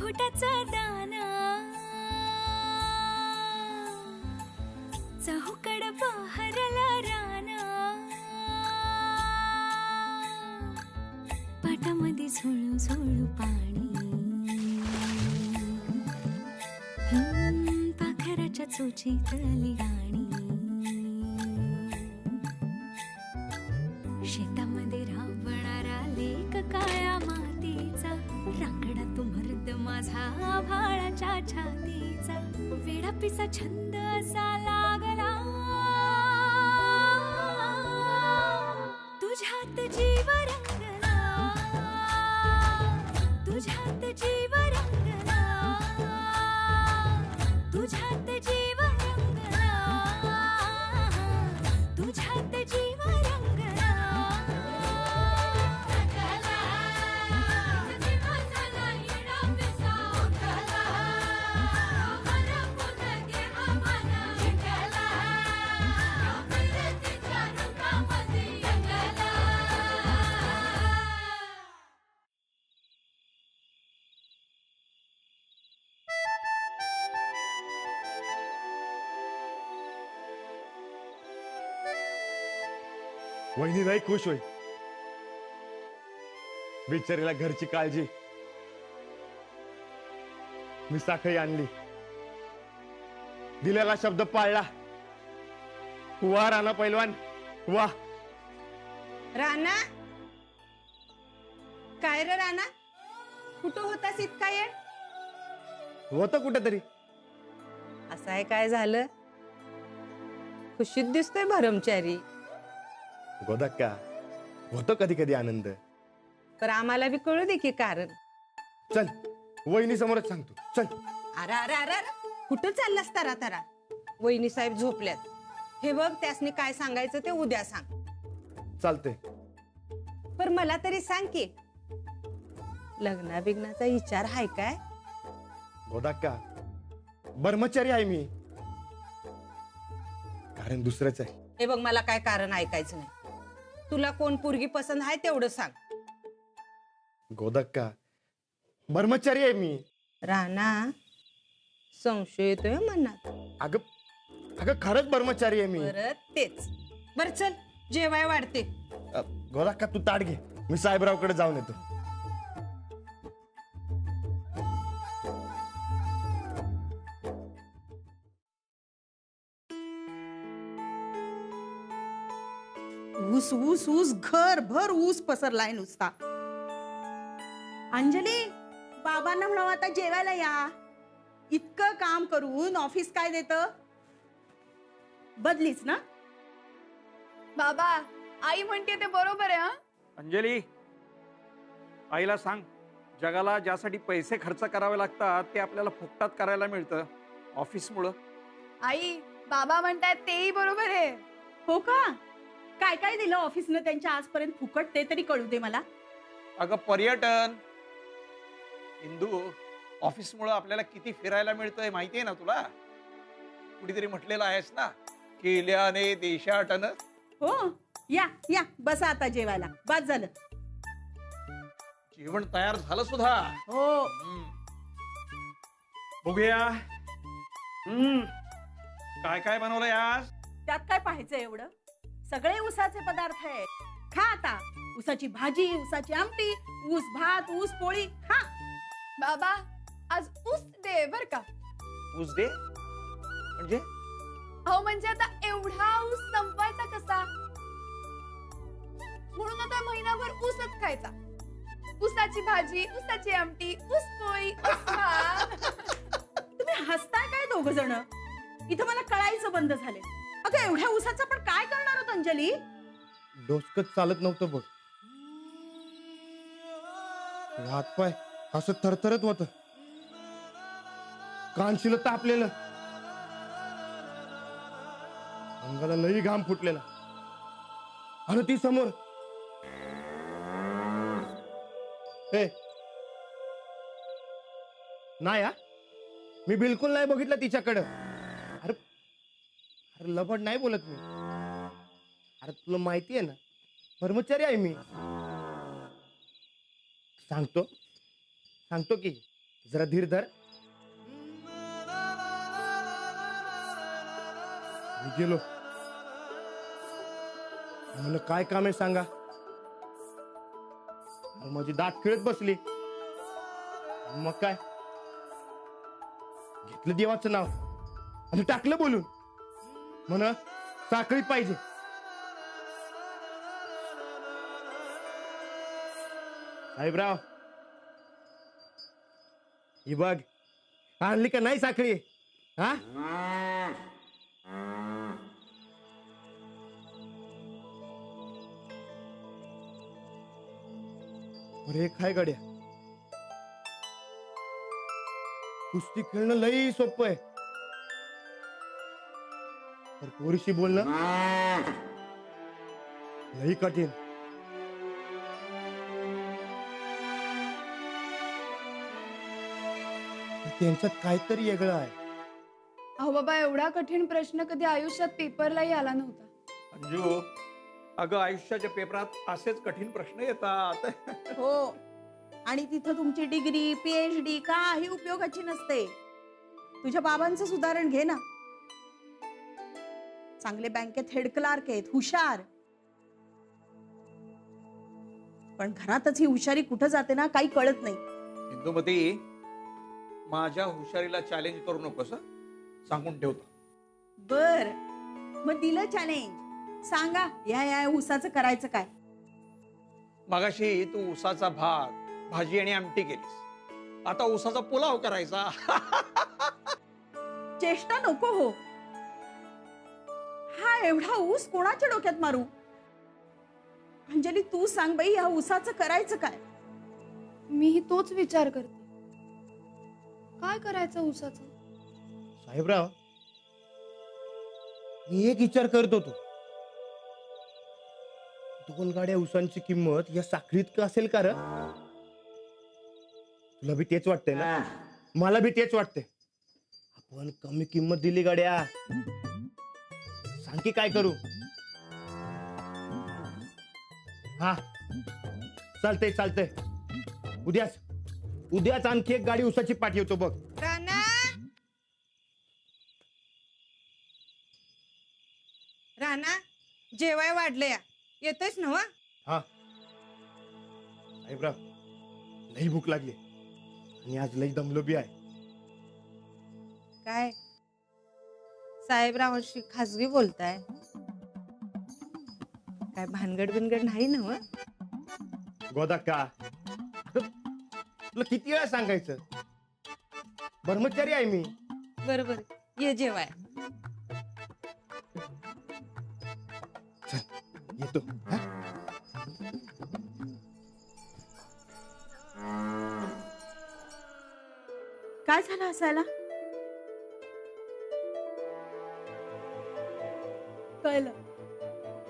घोटाचा दाना चहूकड बहरला राना पाटामध्ये झुळू झुळू पाणी पाखराच्या चोचीतली गाणी शेतामध्ये राबणारा लेक काळ्या मातीचा रांगडा तो मर्द माझा भाळाच्या छातीचा वेडा पिसा छंद असा लागला तुझ्यात जीव रंगला तुझ्यात जीव रंगला तुझ्यात जीव रंगला तुझ्यात जीव रंगला वहिनी नाही खुश होईल बिचारीला घरची काळजी मी साखळी आणली दिलेला शब्द पाळला वा राणा पैलवान वा राणा काय रे राणा कुठं होतास इतका येळ होतं कुठेतरी असं आहे काय झालं खुशीत दिसतोय भरमचारी गोदक्का होतो कधी कधी आनंद तर आम्हाला बी कळू दे की कारण चल वहिनी समोरच सांगतो चल अरे अरे अरे अरे कुठं चाललास तारा तारा वहिनी साहेब झोपल्यात हे बघ त्यासनी काय सांगायचं ते उद्या सांग चालते पर मला तरी सांग की लग्ना बिग्नाचा विचार हाय काय गोदक्का ब्रह्मचारी आहे मी कारण दुसरंच आहे हे बघ मला काय कारण ऐकायचं नाही तुला कोण पोरगी पसंत आहे तेवढं सांग गोदक्का ब्रह्मचारी आहे मी राणा संशय येतोय मनात अगं अगं खरंच ब्रह्मचारी आहे मी परत तेच बर चल जेवाय वाढते गोदक्का तू ताट घे मी साहेबरावकडे जाऊन येतो ऊस ऊस ऊस घर भर ऊस पसरलाय नुसता. अंजली बाबांना म्हणावं आता जेवायला या. इतकं काम करून ऑफिस काय देत बदलीच ना. बाबा आई म्हणते ते बरोबर आहे. अंजली आईला सांग जगाला ज्यासाठी पैसे खर्च करावे लागतात ते आपल्याला फुकटात करायला मिळतं ऑफिसमुळं. आई बाबा म्हणतात तेही बरोबर आहे. हो का काय काय दिलं ऑफिसनं त्यांच्या आजपर्यंत फुकट ते तरी कळू दे मला. अगं पर्यटन इंदू ऑफिसमुळं आपल्याला किती फिरायला मिळतंय माहितीये ना तुला. कुठेतरी म्हटलेलं आहेस ना केल्याने देशाटन. हो या या बसा आता जेवायला. बाद झालं जेवण तयार झालं सुद्धा. हो बघूया काय काय बनवलंय आज. त्यात काय पाहायचं एवढं. सगळे ऊसाचे पदार्थ आहेत. खा आता. ऊसाची भाजी ऊसाची आमटी ऊस भात ऊस पोळी खा. बाबा आज ऊस दे बर का. ऊस दे म्हणजे हो म्हणजे आता एवढा ऊस संपवायचा कसा म्हणून आता महिनाभर ऊसच खायचा. ऊसाची भाजी ऊसाची आमटी ऊस पोळी ऊस भात. तुम्ही हसताय काय दोघ जण. इथं मला कळायचं बंद झाले. अगं एवढ्या ऊसाचं पण काय करणार होत अंजली. डोसकच चालत नव्हतं बघ. हातपाय असं थरथरत होत. कानशिल तापलेलं. अंगाला लई घाम फुटलेला. आणि ती समोर ए नाही हा मी बिलकुल नाही बघितलं तिच्याकडं. अरे अरे लबड नाही बोलत मी. अरे तुला माहिती आहे ना कर्मचारी आहे मी. सांगतो सांगतो की जरा धीर धर. मी गेलो. म्हणलं काय काम आहे सांगा. अरे माझी दात खेळत बसली. मग काय घेतलं देवाचं नाव आणि टाकलं बोलून म्हण साखळीत पाहिजे. साहेबराव ही बघ आणली का नाही साखळी. हा अरे काय गाड्या कुस्ती खेळणं लई सोपं आहे तर पोरीशी बोलणं लई कठीण. त्यांच्यात काहीतरी वेगळं आहे. अहो बाबा, एवढा कठीण प्रश्न कधी आयुष्यात पेपरलाही आला नव्हता. अंजू, अगं आयुष्याच्या पेपरात असेच कठीण प्रश्न येतात. हो, आणि तिथं तुमची डिग्री PhD काही उपयोगाची नसते. तुझ्या बाबांचं सुधारण घे ना. चांगले बँकेत हेड क्लार्क आहेत, हुशार. पण घरातच ही हुशारी कुठं जाते ना काही कळत नाही. इंदुमती, माझ्या हुशारीला चॅलेंज करू नकोस हं? सांगून ठेवतो. बर, मग दिलं चॅलेंज. सांगा या ऊसाचं करायचं काय. मगाशी तू ऊसाचा भात, भाजी आणि आमटी केलीस. आता ऊसाचा पुलाव करायचा. चेष्टा नको हो. हा एवढा ऊस कोणाच्या डोक्यात मारू. अंजली, तू सांग बाई, ह्या ऊसाचं करायचं काय. मीही तोच विचार करते. काय करायचं ऊसाचं. साहेबराव मी एक विचार करत होतो. 2 गाड्या ऊसांची किंमत या साखळीत का असेल का र. तुला बी तेच वाटतंय ना. मला बी तेच वाटतंय. आपण कमी किंमत दिली गाड्या. सांग की काय करू. हा चालतंय चालतंय. उद्याच आणखी एक गाडी ऊसाची पाठवतो बघ. राणा, राणा जेवाय वाढलंय. येतोयस ना. हा साहेबराव लई भूक लागली आणि आज लई दमलो बी आहे. काय साहेबरावांशी खासगी बोलताय. काय भानगड बिनगड नाही ना. गोदाक्का तुला किती वेळा सांगायचं. ब्रह्मचारी आहे मी. बरोबर, ये जेवाय. येतो. हा? काय झालं असायला. कळलं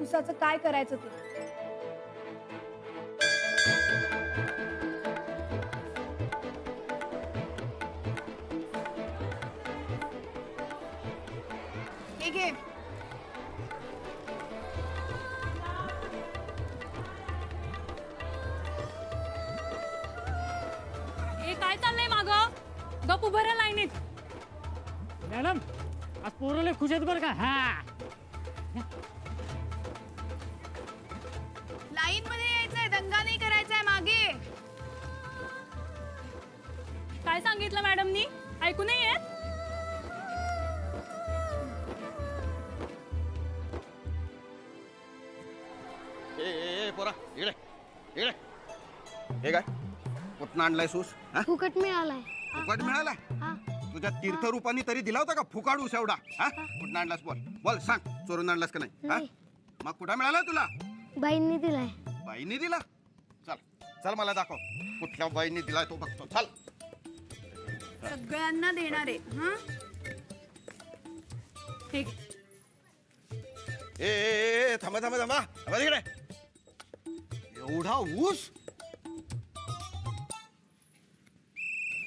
ऊसाचं काय करायचं ते. हे घे. हे काय चाललंय माग. गप उभं राहा लाईनीत. मॅडम आज पोरले खुश आहेत बरं का. हा लाईन मध्ये यायचंय, दंगा नाही करायचाय. मागे काय सांगितलं मॅडमनी. ऐकू नाही येत. ए पोरा इकडे इकडे. हे काय कुठं आणलाय सूस. फुकट मिळालाय. फुकट मिळाला. हा. तुझ्या तीर्थरूपानी तरी दिला होता का फुकाड ऊस एवढा. कुठं आणलास बोल बोल सांग. चोरून आणलास का नाही. नाही. मग कुठं मिळाला तुला. बाईंनी दिलाय. बाईने दिला. चल चल मला दाखव कुठल्या बाईने दिलाय तो बघतो. चल. सगळ्यांना देणार आहे. हा हे घे. ए थांबा थांबा थांबा थांबा तिकडे. एवढा ऊस.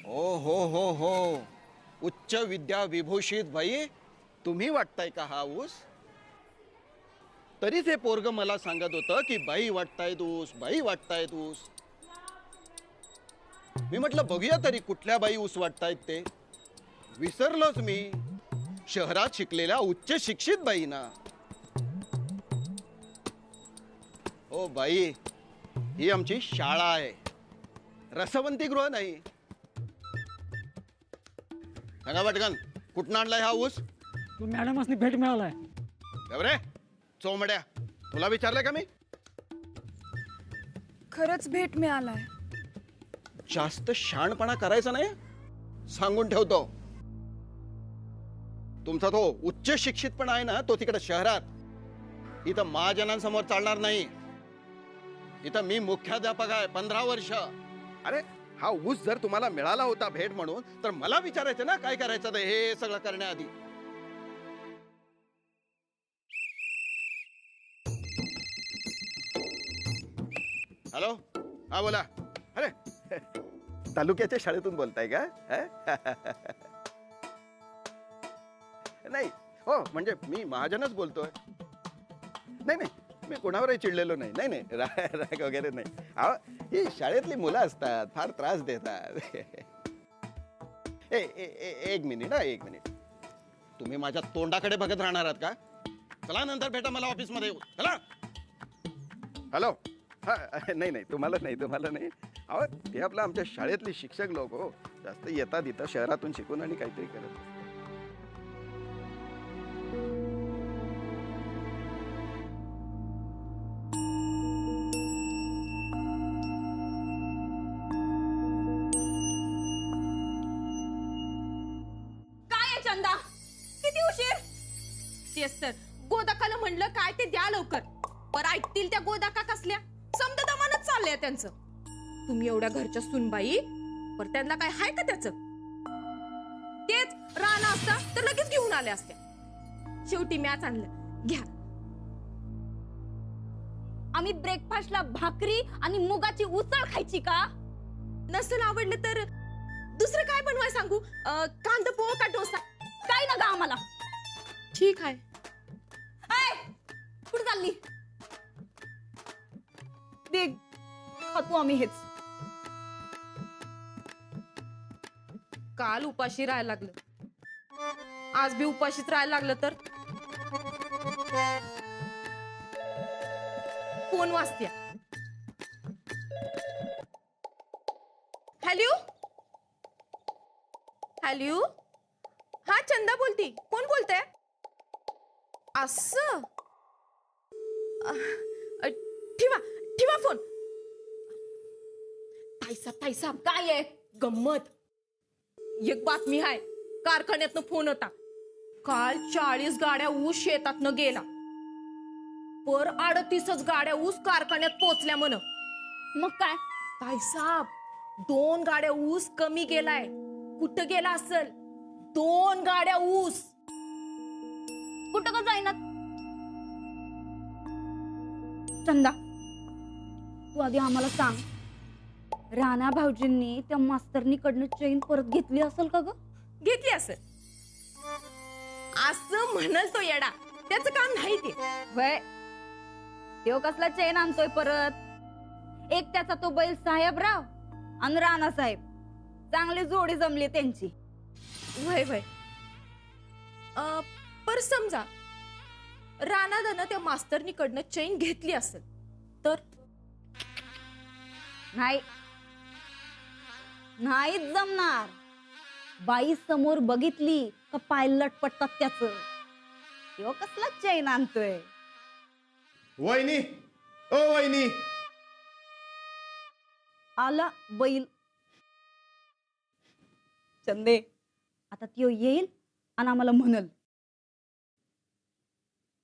हो उच्च विद्या विभूषित बाई तुम्ही वाटताय का हा ऊस. तरीच हे पोरग मला सांगत होतं की बाई वाटतायत ऊस, बाई वाटतायत ऊस. मी म्हटलं बघूया तरी कुठल्या बाई ऊस वाटतायत ते. विसरलोच मी. शहरात शिकलेल्या उच्च शिक्षित बाई ना. ओ बाई, ही आमची शाळा आहे, रसवंती गृह नाही. सांगा पटकन, कुठं आणलाय हा ऊस? तू मॅडमसनी भेट मिळालाय. गबरे चोमड्या, तुला विचारलंय का मी? खरंच भेट मिळालाय. जास्त शहाणपणा करायचा नाही, सांगून ठेवतो. तुमचा तो उच्च शिक्षितपणा आहे ना, तो तिकडे शहरात. इथं महाजनांसमोर चालणार नाही. इथं मी मुख्याध्यापक आहे 15 वर्ष. अरे हा ऊस जर तुम्हाला मिळाला होता भेट म्हणून, तर मला विचारायचं ना काय करायचं ते, हे सगळं करण्याआधी. हॅलो, हा बोला. अरे तालुक्याच्या शाळेतून बोलताय का? नाही हो, म्हणजे मी महाजनच बोलतोय. नाही नाही, मी कोणावरही चिडलेलो नाही. नाही नाही, राग वगैरे नाही. अहो, ही शाळेतली मुलं असतात, फार त्रास देतात. एक मिनिट, एक मिनिट. तुम्ही माझ्या तोंडाकडे बघत राहणार आहात का? चला नंतर भेटा मला ऑफिसमध्ये. चला. हॅलो. हा नाही नाही, तुम्हाला नाही. अहो ते आपलं आमच्या शाळेतले शिक्षक लोक हो, जास्त येतात इथं शहरातून शिकून आणि काहीतरी करत. काय चंदा, किती उशीर? तेच तर, गोदाकाला म्हणलं काय ते द्या लवकर. पर ऐकतील त्या गोदाका कसल्या समजा दमानच चाललंय त्यांचं. तुम्ही एवढ्या घरच्या सुनबाई, पर त्यांना काय हाय का त्याच? तेच राणा असता तर लगेच घेऊन आल्या असत्या. शेवटी मॅच आणलं, घ्या. आम्ही ब्रेकफास्टला भाकरी आणि मुगाची उसळ खायची का? नसेल आवडलं तर दुसरं काय बनवाय सांगू? कांदा पोहा का डोसा? काय ना गा आम्हाला. ठीक आहे. कुठे चालली? देख, खातो आम्ही हेच. काल उपाशी राहायला लागलं, आज बी उपाशीच राहायला लागलं तर? फोन वाजत्या. हॅलो हॅलो, हा चंदा बोलती. कोण बोलतंय? असं ठेवा फोन. ताईसाब काय आहे गंमत? एक बातमी आहे, कारखान्यातनं फोन होता. काल 40 गाड्या ऊस शेतातनं गेला, पर 38 गाड्या ऊस कारखान्यात पोहोचल्या म्हण. मग काय ताईसाब, 2 गाड्या ऊस कमी गेलाय. कुठं गेला असेल? 2 गाड्या ऊस कुठं का जाईनात? चंदा, तू आधी आम्हाला सांग, राणा भाऊजींनी त्या मास्तरनीकडनं चेन परत घेतली असेल का ग? घेतली असेल असं म्हणाल तो येडा. त्याचं काम नाही ते. वय तो कसला चेन आणतोय परत? एक त्याचा तो बैल साहेबराव आणि राणा साहेब, चांगली जोडी जमली त्यांची. वय वय पर समजा राणादानं त्या मास्तरनीकडनं चेन घेतली असेल तर? नाही जमणार. बाई समोर बघितली का पाय लटपटतात त्याचं. तो कसला चेन आणतोय? वहिनी, ओ वहिनी. आला बैल. चंदे, आता त्यो येईल आणि आम्हाला म्हणल,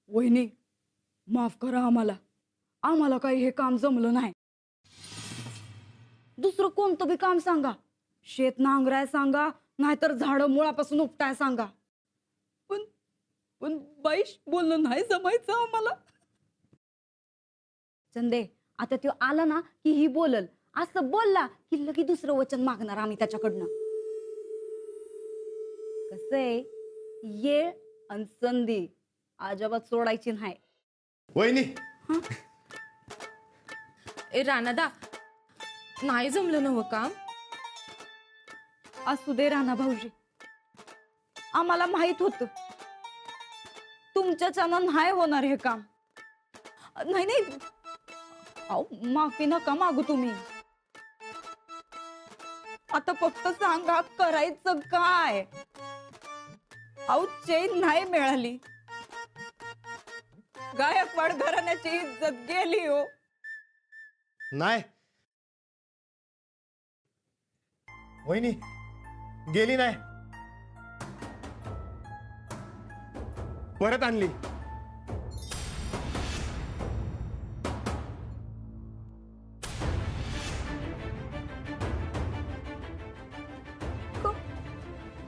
वहिनी माफ करा आम्हाला काही हे काम जमलं नाही. दुसरं कोणतं बी काम सांगा, शेत नांगराय सांगा, नाहीतर झाड मुळापासून उपटाय सांगा, पण बाई बोलणं नाही जमायचं आम्हाला. चंदे, आता त्यो आला ना की ही बोलल. असं बोलला की लगी दुसरं वचन मागणार आम्ही त्याच्याकडनं. कसंय, येळ आणि संधी अजिबात सोडायची नाही. वहिनी, ए राणादा, नाही जमलं नव काम? असू दे राणा भाऊजी, आम्हाला माहित होत तुमच्याच्यानं नाही होणार हे काम. नाही नाही, अहो माफी नका मागू तुम्ही. आता फक्त सांगा करायचं काय. अहो चैन नाही मिळाली, गायकवाड घराण्याची इज्जत गेली हो. नाही वहिनी, गेली नाही, परत आणली.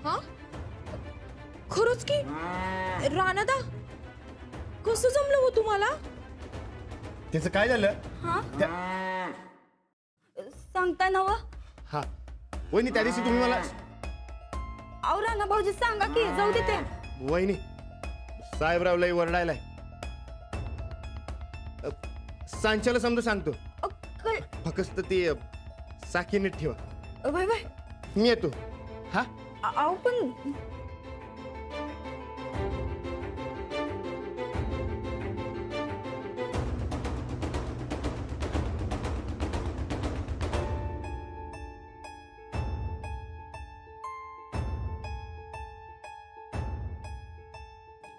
हा खरंच की राणादा, कसं जमलं हो तुम्हाला? त्याचं काय झालं? सांगताय ना व? हा वहिनी, त्या दिवशी तुम्ही मला. अहो राणा भाऊजी सांगा की, जाऊ दे ते. वहिनी, साहेबरावलाही वरडायलाय. सांच्याला समजा सांगतो, फक्त ते साखी नीट ठेवा. बाय बाय, मी येतो. हा अहो पण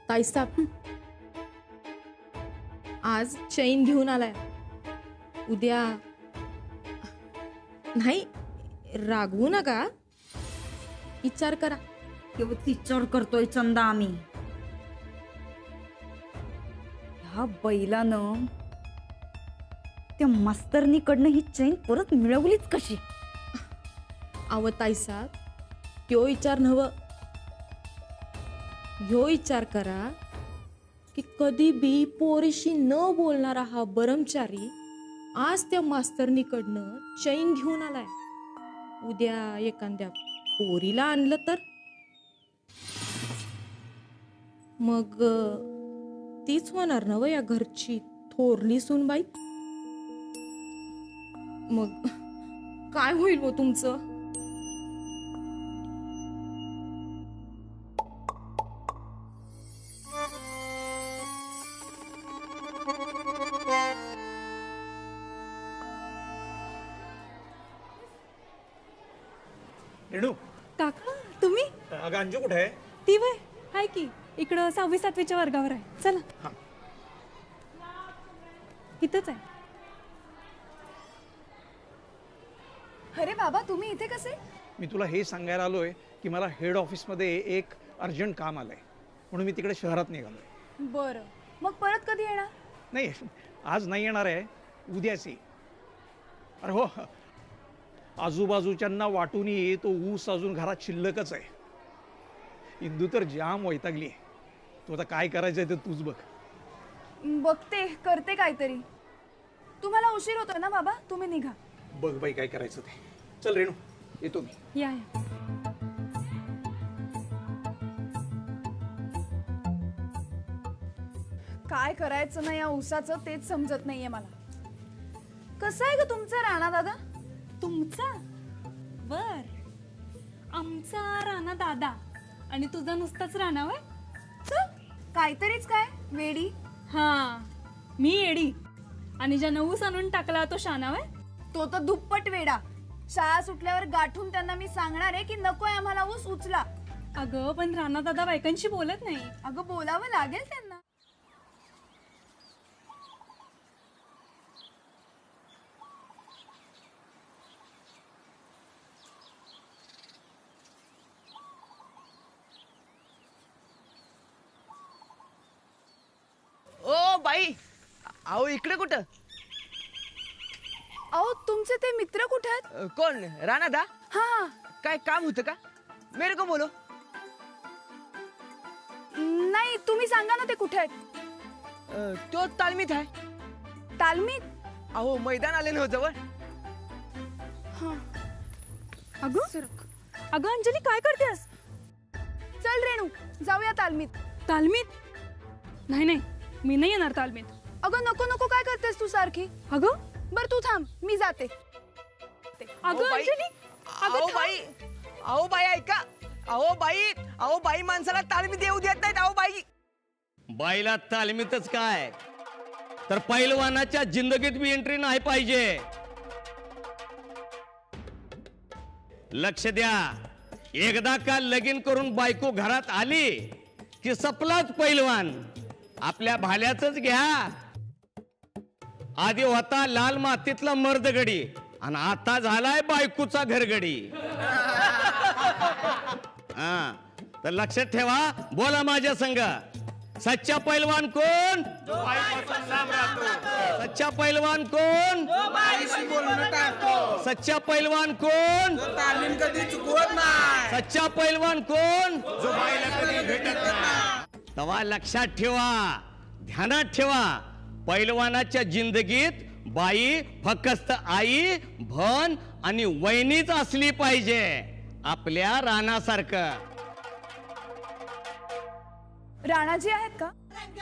ताईसाहेब, आज चैन घेऊन आलाय, उद्या नाही. रागवू नका, विचार करा. विचार करतोय चंदा आम्ही. ह्या बैलानं त्या मास्तरनीकडनं ही चैन परत मिळवलीच कशी? अव ताईसाहेब, त्यो विचार नव्ह, ह्यो विचार करा की कधी बी पोरीशी न बोलणारा हा ब्रह्मचारी आज त्या मास्तरनीकडनं चैन घेऊन आलाय. उद्या एखाद्या पोरीला आणलं तर मग तीच होणार नव या घरची थोरली सूनबाई. मग काय होईल हो तुमचं? रेणू, काका तुम्ही? अगं अंजू कुठे आहे? ती वय हाय की इकडं 6वी-7वीच्या वर्गावर आहे. चला इथंच आहे. अरे बाबा, तुम्ही इथे कसे? मी तुला हे सांगायला आलोय की मला हेड ऑफिसमध्ये एक अर्जंट काम आलंय, म्हणून मी तिकडे शहरात निघालोय. बरं, मग परत कधी येणार? नाही, आज नाही येणार आहे, उद्याच ये. अरे हो, आजूबाजूच्यांना वाटून ये, तो ऊस अजून घरात शिल्लकच आहे. इंदू तर जाम वैतागली आहे. तू आता काय करायचंय ते तूच बघ. बघते, करते काहीतरी. तुम्हाला उशीर होतोय ना बाबा, तुम्ही निघा. बघ बाई काय करायचं ते. चल रेणू, येतो मी. या काय करायचं ना या ऊसाचं तेच समजत नाहीये मला. कसं आहे ग तुमचा राणा दादा? तुमचा बर, आमचा राणा दादा आणि तुझा नुसताच राणा वय. काहीतरीच काय वेडी. हा, मी येडी आणि ज्या ऊस आणून टाकला तो शाना वय. तो तर दुप्पट वेडा. शाळा सुटल्यावर गाठून त्यांना मी सांगणार आहे की नकोय आम्हाला ऊस उचला. अगं पण राणा दादा बायकांशी बोलत नाही. अगं बोलावं लागेल त्यांना. ओ बाई, अहो इकडे कुठं? अहो तुमचे ते मित्र कुठे आहेत? कोण? राणा दा? हा, काय काम होतं का? मेरे को बोलो. नाही, तुम्ही सांगा ना ते कुठे आहेत. तो तालमीत आहे. तालमीत? अहो मैदान आले नव्हतं जवळ. अगं अगं अंजली काय करतेस? चल रेणू, जाऊया तालमीत. तालमीत? नाही नाही, मी नाही येणार तालमीत. अगं नको नको, काय करतेस तू सारखी? अगं बर तू थांब, मी जाते. अगं अंजली, अगं अहो थांब. बाई, अहो बाई ऐका, अहो बाई माणसाला तालमी देऊ देत नाहीत. अहो बाई बाईला तालमीतच काय, तर पैलवानाच्या जिंदगीत बी एंट्री नाही पाहिजे. लक्ष द्या, एकदा का लगीन करून बायको घरात आली की सपलाच पैलवान. आपल्या भाल्याच घ्या, आधी होता लाल मातीतला मर्दगडी आणि आता झालाय बायकोचा घरगडी. हा, तर लक्षात ठेवा, बोला माझ्या संग. सच्चा पैलवान कोण? सच्चा पैलवान कोण? सच्चा पैलवान कोण? सच्चा पैलवान कोण? तवा लक्षात ठेवा, ध्यानात ठेवा, पैलवानाच्या जिंदगीत बाई फक्त आई, भन आणि वहिनीच असली पाहिजे, आपल्या रानासारखं. राणाजी आहेत का? रंग